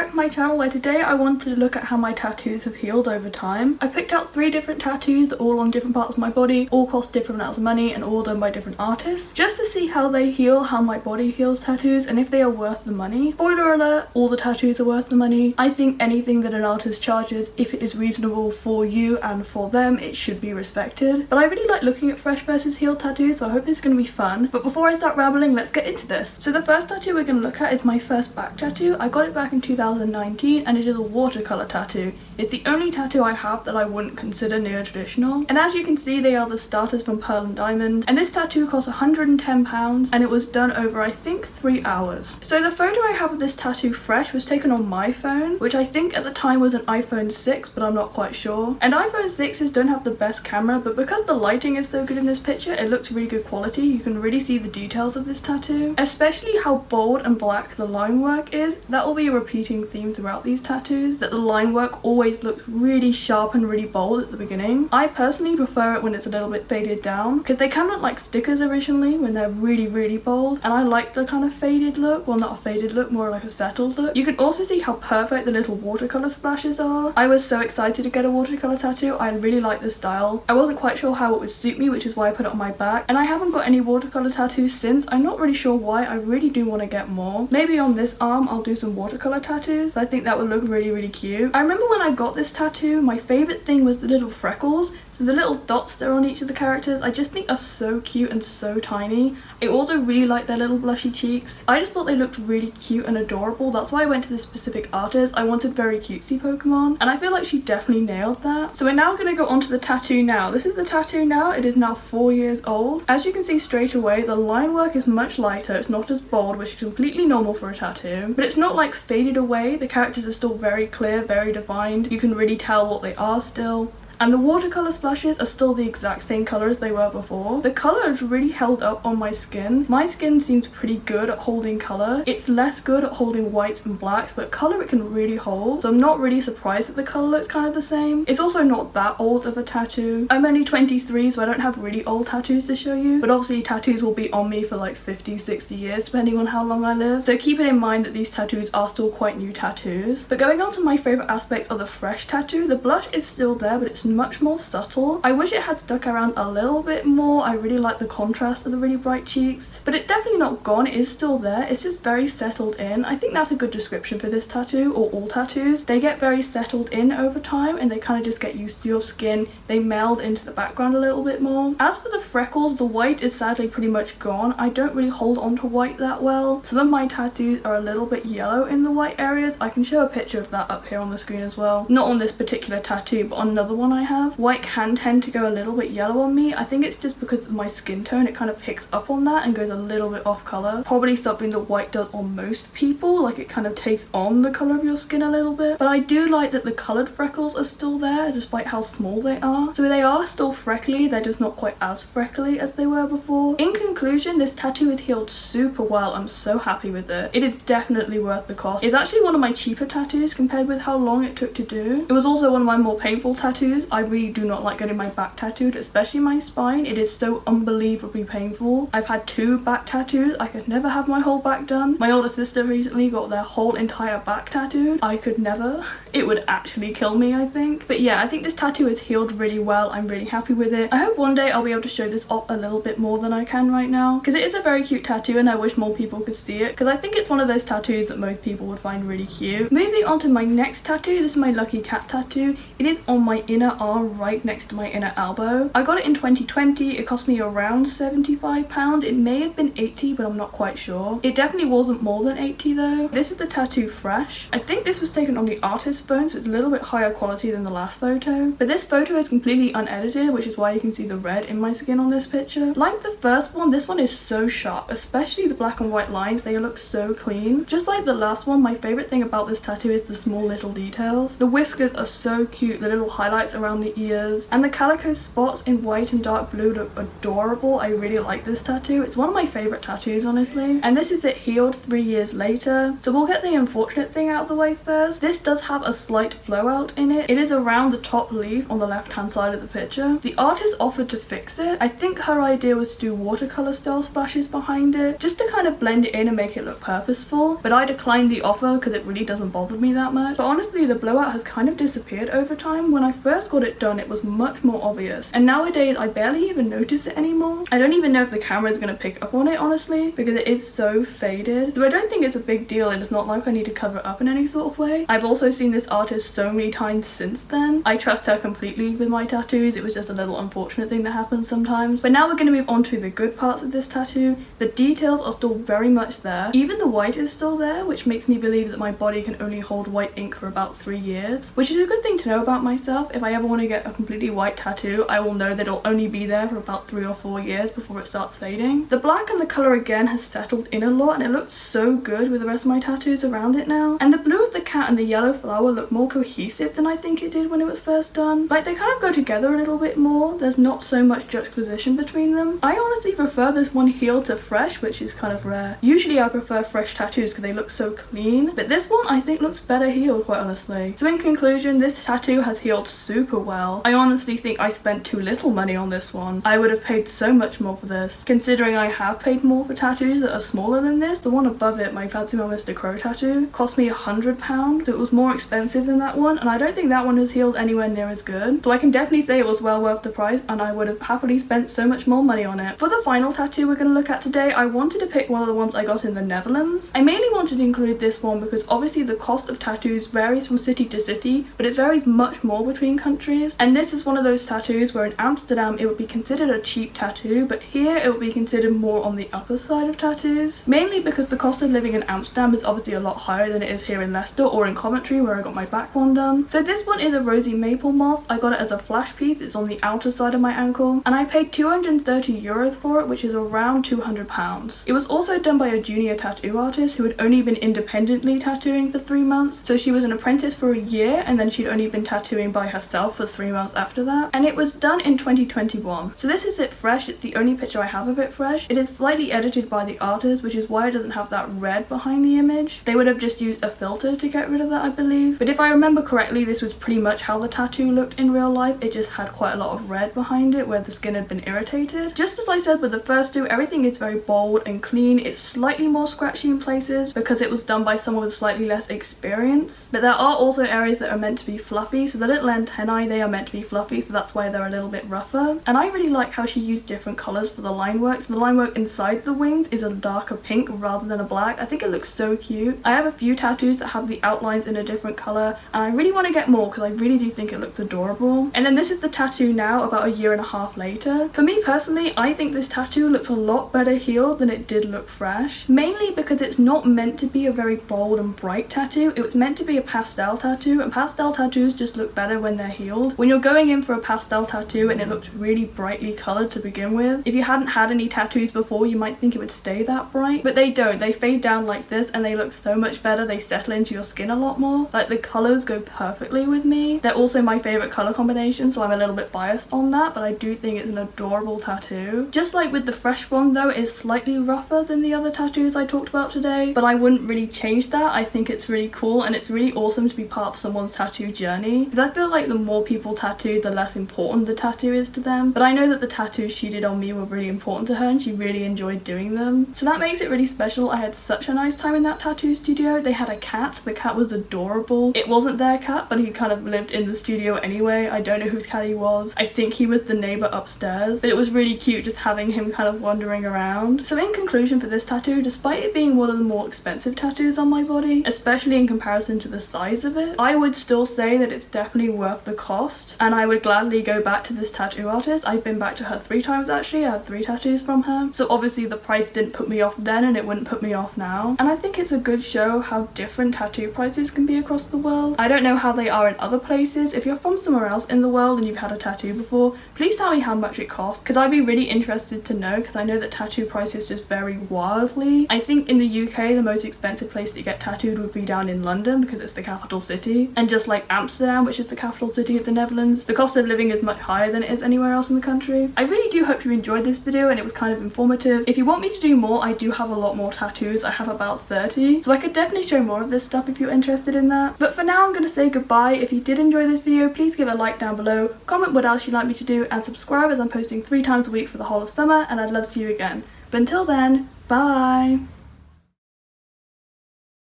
back to my channel, where today I wanted to look at how my tattoos have healed over time. I've picked out 3 different tattoos that are all on different parts of my body, all cost different amounts of money and all done by different artists, just to see how they heal, how my body heals tattoos, and if they are worth the money. Spoiler alert, all the tattoos are worth the money. I think anything that an artist charges, if it is reasonable for you and for them, it should be respected. But I really like looking at fresh versus healed tattoos, so I hope this is going to be fun. But before I start rambling, let's get into this. So the first tattoo we're going to look at is my first back tattoo. I got it back in 2019 and it is a watercolour tattoo. It's the only tattoo I have that I wouldn't consider neo-traditional. And as you can see, they are the starters from Pearl and Diamond. And this tattoo cost £110 and it was done over, I think, 3 hours. So the photo I have of this tattoo fresh was taken on my phone, which I think at the time was an iPhone 6, but I'm not quite sure. And iPhone 6s don't have the best camera, but because the lighting is so good in this picture, it looks really good quality. You can really see the details of this tattoo, especially how bold and black the line work is. That will be a repeating theme throughout these tattoos, that the line work always looks really sharp and really bold at the beginning. I personally prefer it when it's a little bit faded down, because they can look like stickers originally when they're really bold, and I like the kind of faded look. Well, not a faded look, more like a settled look. You can also see how perfect the little watercolor splashes are. I was so excited to get a watercolor tattoo. I really like the style. I wasn't quite sure how it would suit me, which is why I put it on my back, and I haven't got any watercolor tattoos since. I'm not really sure why. I really do want to get more. Maybe on this arm I'll do some watercolor tattoos. I think that would look really cute. I remember when I got this tattoo, my favorite thing was the little freckles. So the little dots that are on each of the characters, I just think are so cute and so tiny. I also really like their little blushy cheeks. I just thought they looked really cute and adorable. That's why I went to this specific artist. I wanted very cutesy Pokemon, and I feel like she definitely nailed that. So we're now going to go on to the tattoo now. This is the tattoo now. It is now 4 years old. As you can see straight away, the line work is much lighter. It's not as bold, which is completely normal for a tattoo, but it's not like faded away. The characters are still very clear, very defined. You can really tell what they are still. And the watercolour splashes are still the exact same colour as they were before. The colour is really held up on my skin. My skin seems pretty good at holding colour. It's less good at holding whites and blacks, but colour it can really hold. So I'm not really surprised that the colour looks kind of the same. It's also not that old of a tattoo. I'm only 23, so I don't have really old tattoos to show you. But obviously tattoos will be on me for like 50, 60 years, depending on how long I live. So keep it in mind that these tattoos are still quite new tattoos. But going on to my favourite aspects of the fresh tattoo, the blush is still there, but it's much more subtle. I wish it had stuck around a little bit more. I really like the contrast of the really bright cheeks, but it's definitely not gone. It is still there. It's just very settled in. I think that's a good description for this tattoo, or all tattoos. They get very settled in over time and they kind of just get used to your skin. They meld into the background a little bit more. As for the freckles, the white is sadly pretty much gone. I don't really hold on to white that well. Some of my tattoos are a little bit yellow in the white areas. I can show a picture of that up here on the screen as well. Not on this particular tattoo, but on another one I have. White can tend to go a little bit yellow on me. I think it's just because of my skin tone. It kind of picks up on that and goes a little bit off color. Probably something that white does on most people. Like, it kind of takes on the color of your skin a little bit. But I do like that the colored freckles are still there, despite how small they are. So they are still freckly. They're just not quite as freckly as they were before. In conclusion, this tattoo is healed super well. I'm so happy with it. It is definitely worth the cost. It's actually one of my cheaper tattoos compared with how long it took to do. It was also one of my more painful tattoos. I really do not like getting my back tattooed, especially my spine. It is so unbelievably painful. I've had 2 back tattoos. I could never have my whole back done. My older sister recently got their whole entire back tattooed. I could never. It would actually kill me, I think. But yeah, I think this tattoo is healed really well. I'm really happy with it. I hope one day I'll be able to show this off a little bit more than I can right now, because it is a very cute tattoo and I wish more people could see it, because I think it's one of those tattoos that most people would find really cute. Moving on to my next tattoo, this is my lucky cat tattoo. It is on my inner arm right next to my inner elbow. I got it in 2020. It cost me around £75. It may have been 80, but I'm not quite sure. It definitely wasn't more than 80 though. This is the tattoo fresh. I think this was taken on the artist's phone, so it's a little bit higher quality than the last photo. But this photo is completely unedited, which is why you can see the red in my skin on this picture. Like the first one, this one is so sharp, especially the black and white lines. They look so clean. Just like the last one, my favorite thing about this tattoo is the small little details. The whiskers are so cute. The little highlights around around the ears. And the calico spots in white and dark blue look adorable. I really like this tattoo. It's one of my favourite tattoos, honestly. And this is it healed 3 years later. So we'll get the unfortunate thing out of the way first. This does have a slight blowout in it. It is around the top leaf on the left hand side of the picture. The artist offered to fix it. I think her idea was to do watercolour style splashes behind it, just to kind of blend it in and make it look purposeful, but I declined the offer because it really doesn't bother me that much. But honestly, the blowout has kind of disappeared over time. When I first got it done, it was much more obvious, and nowadays I barely even notice it anymore. I don't even know if the camera is going to pick up on it, honestly, because it is so faded. So I don't think it's a big deal, and it's not like I need to cover it up in any sort of way. I've also seen this artist so many times since then. I trust her completely with my tattoos. It was just a little unfortunate thing that happens sometimes. But now we're going to move on to the good parts of this tattoo. The details are still very much there. Even the white is still there, which makes me believe that my body can only hold white ink for about 3 years, which is a good thing to know about myself. If I ever want to get a completely white tattoo, I will know that it'll only be there for about 3 or 4 years before it starts fading. The black and the colour again has settled in a lot, and it looks so good with the rest of my tattoos around it now. And the blue of the cat and the yellow flower look more cohesive than I think it did when it was first done. Like, they kind of go together a little bit more. There's not so much juxtaposition between them. I honestly prefer this one healed to fresh, which is kind of rare. Usually I prefer fresh tattoos because they look so clean, but this one I think looks better healed, quite honestly. So in conclusion, this tattoo has healed super well. I honestly think I spent too little money on this one. I would have paid so much more for this, considering I have paid more for tattoos that are smaller than this. The one above it, my Fancy Mel Mr. Crow tattoo, cost me £100, so it was more expensive than that one, and I don't think that one has healed anywhere near as good. So I can definitely say it was well worth the price, and I would have happily spent so much more money on it. For the final tattoo we're going to look at today, I wanted to pick one of the ones I got in the Netherlands. I mainly wanted to include this one because obviously the cost of tattoos varies from city to city, but it varies much more between countries. And this is one of those tattoos where in Amsterdam it would be considered a cheap tattoo, but here it would be considered more on the upper side of tattoos. Mainly because the cost of living in Amsterdam is obviously a lot higher than it is here in Leicester or in Coventry where I got my back one done. So this one is a rosy maple moth. I got it as a flash piece. It's on the outer side of my ankle, and I paid €230 for it, which is around £200. It was also done by a junior tattoo artist who had only been independently tattooing for 3 months. So she was an apprentice for a year, and then she'd only been tattooing by herself for 3 months after that. And it was done in 2021. So this is it fresh. It's the only picture I have of it fresh. It is slightly edited by the artist, which is why it doesn't have that red behind the image. They would have just used a filter to get rid of that, I believe. But if I remember correctly, this was pretty much how the tattoo looked in real life. It just had quite a lot of red behind it where the skin had been irritated. Just as I said with the first two, everything is very bold and clean. It's slightly more scratchy in places because it was done by someone with slightly less experience. But there are also areas that are meant to be fluffy. So the little antennae, they are meant to be fluffy, so that's why they're a little bit rougher. And I really like how she used different colours for the line work. So the line work inside the wings is a darker pink rather than a black. I think it looks so cute. I have a few tattoos that have the outlines in a different colour, and I really want to get more because I really do think it looks adorable. And then this is the tattoo now, about 1.5 years later. For me personally, I think this tattoo looks a lot better healed than it did look fresh. Mainly because it's not meant to be a very bold and bright tattoo. It was meant to be a pastel tattoo, and pastel tattoos just look better when they're healed. When you're going in for a pastel tattoo and it looks really brightly coloured to begin with, if you hadn't had any tattoos before, you might think it would stay that bright, but they don't. They fade down like this and they look so much better. They settle into your skin a lot more. Like, the colours go perfectly with me. They're also my favourite colour combination, so I'm a little bit biased on that, but I do think it's an adorable tattoo. Just like with the fresh one though, it's slightly rougher than the other tattoos I talked about today, but I wouldn't really change that. I think it's really cool, and it's really awesome to be part of someone's tattoo journey, because I feel like the more people tattoo, the less important the tattoo is to them. But I know that the tattoos she did on me were really important to her, and she really enjoyed doing them, so that makes it really special. I had such a nice time in that tattoo studio. They had a cat. The cat was adorable. It wasn't their cat, but he kind of lived in the studio anyway. I don't know whose cat he was. I think he was the neighbour upstairs, but it was really cute just having him kind of wandering around. So in conclusion for this tattoo, despite it being one of the more expensive tattoos on my body, especially in comparison to the size of it, I would still say that it's definitely worth the cost, and I would gladly go back to this tattoo artist. I've been back to her 3 times actually. I have 3 tattoos from her, so obviously the price didn't put me off then, and it wouldn't put me off now. And I think it's a good show how different tattoo prices can be across the world. I don't know how they are in other places. If you're from somewhere else in the world and you've had a tattoo before, please tell me how much it costs, because I'd be really interested to know, because I know that tattoo prices just vary wildly. I think in the UK the most expensive place to get tattooed would be down in London because it's the capital city, and just like Amsterdam, which is the capital city city of the Netherlands. The cost of living is much higher than it is anywhere else in the country. I really do hope you enjoyed this video and it was kind of informative. If you want me to do more, I do have a lot more tattoos. I have about 30, so I could definitely show more of this stuff if you're interested in that. But for now, I'm going to say goodbye. If you did enjoy this video, please give it a like down below, comment what else you'd like me to do, and subscribe as I'm posting 3 times a week for the whole of summer, and I'd love to see you again. But until then, bye!